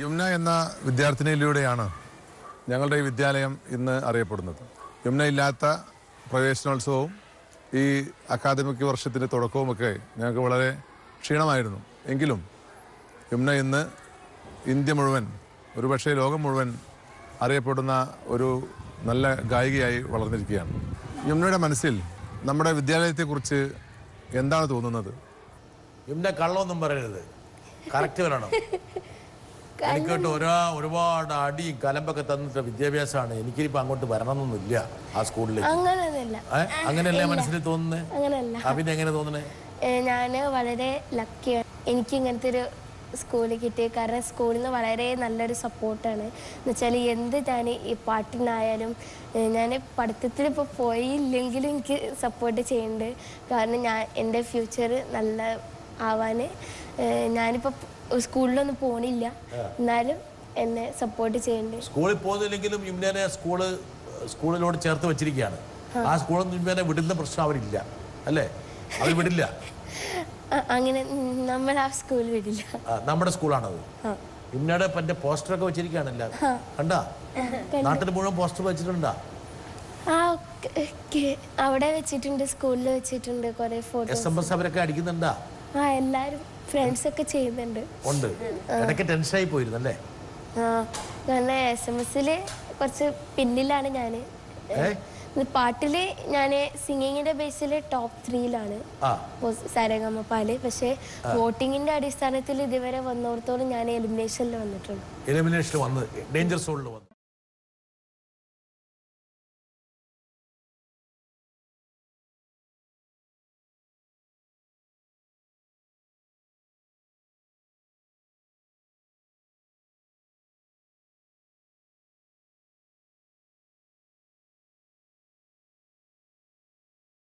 യമുന എന്ന വിദ്യാർത്ഥിനിയിലൂടെയാണ് ഞങ്ങളുടെ ഈ വിദ്യാലയം ഇന്ന് അറിയപ്പെടുന്നത്. യമുന ഇല്ലാത്ത പ്രവേശനോത്സവവും ഈ അക്കാദമിക് വർഷത്തിൻ്റെ തുടക്കവുമൊക്കെ ഞങ്ങൾക്ക് വളരെ ക്ഷീണമായിരുന്നു. എങ്കിലും യമുന ഇന്ന് ഇന്ത്യ മുഴുവൻ, ഒരുപക്ഷെ ലോകം മുഴുവൻ അറിയപ്പെടുന്ന ഒരു നല്ല ഗായികയായി വളർന്നിരിക്കുകയാണ്. യമുനയുടെ മനസ്സിൽ നമ്മുടെ വിദ്യാലയത്തെക്കുറിച്ച് എന്താണ് തോന്നുന്നത്? യമുന കള്ളമൊന്നും പറയരുത്, കറക്റ്റ് വരണം. എനിക്കോട്ട് ഒരുപാട് അടിയും കലമ്പൊക്കെ തന്നിട്ട് വിദ്യാഭ്യാസമാണ്. എനിക്കിപ്പോ അങ്ങോട്ട് വരണമെന്നൊന്നുമില്ല ആ സ്കൂളിലേക്ക്. അങ്ങനെയല്ല മനസ്സിൽ തോന്നുന്നത്. പിന്നെ എങ്ങനെ തോന്നുന്നത്? ഞാന് വളരെ ലക്കിയാണ് എനിക്ക് ഇങ്ങനത്തെ ഒരു സ്കൂളിൽ കിട്ടിയത്. കാരണം സ്കൂളിൽ നിന്ന് വളരെ നല്ലൊരു സപ്പോർട്ടാണ്. എന്ന് വെച്ചാൽ എന്ത് ഞാൻ ഈ പാട്ടിനായാലും ഞാൻ പഠിത്തത്തിൽ ഇപ്പോൾ പോയില്ലെങ്കിലും എനിക്ക് സപ്പോർട്ട് ചെയ്യുന്നുണ്ട്. കാരണം എൻ്റെ ഫ്യൂച്ചർ നല്ല ആവാൻ ഞാനിപ്പോൾ സ്കൂളിലൊന്നും പോണില്ല, എന്നാലും എന്നെ സപ്പോർട്ട് ചെയ്യുന്നുണ്ട്. സ്കൂളിൽ പോകുന്നില്ലെങ്കിലും യമുനയെ സ്കൂളിലോട് ചേർത്ത് വെച്ചിരിക്കുകയാണ്. ആ സ്കൂളിൽ യമുനയെ വിടുന്ന പ്രശ്നം അവരില്ല, അല്ലേ? അവർ വിടില്ല. അങ്ങനെ നമ്മൾ ആ സ്കൂളിൽ വിടില്ല. നമ്മുടെ സ്കൂളാണത്. യമുനയുടെ പന്റെ പോസ്റ്ററൊക്കെ വെച്ചിരിക്കുകയാണല്ല, കണ്ടാ? നാട്ടിൽ മുഴുവൻ പോസ്റ്റർ വെച്ചിട്ടുണ്ടാ? അവിടെ വെച്ചിട്ടുണ്ട്, സ്കൂളിൽ വെച്ചിട്ടുണ്ട്. കുറെ ഫോട്ടോ SMS അവരൊക്കെ അടിക്കുന്നുണ്ടാ? എല്ലാരും ഫ്രണ്ട്സ് ഒക്കെ ചെയ്യുന്നുണ്ട്. ഉണ്ട്. ഇടയ്ക്ക് ടെൻഷനായി പോയിരുന്നല്ലേ? കാരണം SMS കുറച്ച് പിന്നിലാണ് ഞാന്. പാട്ടില് ഞാന് സിംഗിങ്ങിന്റെ ബേസിൽ ടോപ്പ് 3-ലാണ് സരഗമപാല്. പക്ഷെ വോട്ടിങ്ങിന്റെ അടിസ്ഥാനത്തിൽ ഇതുവരെ വന്നോടത്തോളം ഞാൻ എലിമിനേഷനിൽ വന്നിട്ടുണ്ട്. എലിമിനേഷൻ വന്ന് ഡേഞ്ചർ സോണിൽ വന്നു.